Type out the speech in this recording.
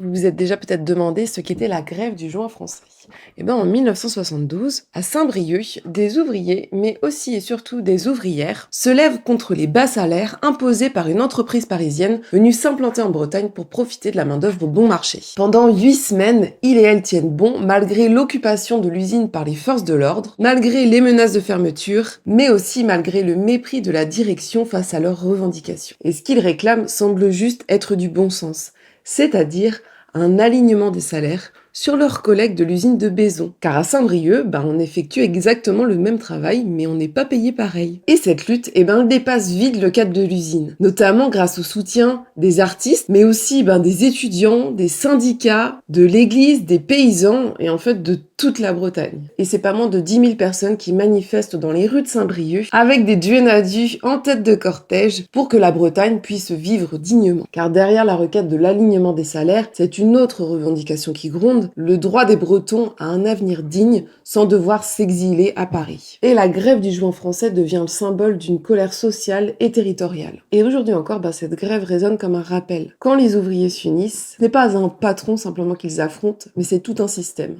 Vous vous êtes déjà peut-être demandé ce qu'était la grève du juin français. Eh ben, en 1972, à Saint-Brieuc, des ouvriers, mais aussi et surtout des ouvrières, se lèvent contre les bas salaires imposés par une entreprise parisienne venue s'implanter en Bretagne pour profiter de la main-d'œuvre bon marché. Pendant 8 semaines, ils et elles tiennent bon malgré l'occupation de l'usine par les forces de l'ordre, malgré les menaces de fermeture, mais aussi malgré le mépris de la direction face à leurs revendications. Et ce qu'ils réclament semble juste être du bon sens, c'est-à-dire un alignement des salaires sur leurs collègues de l'usine de Baison. Car à Saint-Brieuc, on effectue exactement le même travail, mais on n'est pas payé pareil. Et cette lutte, elle dépasse vite le cadre de l'usine, notamment grâce au soutien des artistes, mais aussi des étudiants, des syndicats, de l'église, des paysans, et en fait de toute la Bretagne. Et c'est pas moins de 10 000 personnes qui manifestent dans les rues de Saint-Brieuc, avec des duenadus en tête de cortège, pour que la Bretagne puisse vivre dignement. Car derrière la requête de l'alignement des salaires, c'est une autre revendication qui gronde, le droit des Bretons à un avenir digne sans devoir s'exiler à Paris. Et la grève du juin français devient le symbole d'une colère sociale et territoriale. Et aujourd'hui encore, cette grève résonne comme un rappel. Quand les ouvriers s'unissent, ce n'est pas un patron simplement qu'ils affrontent, mais c'est tout un système.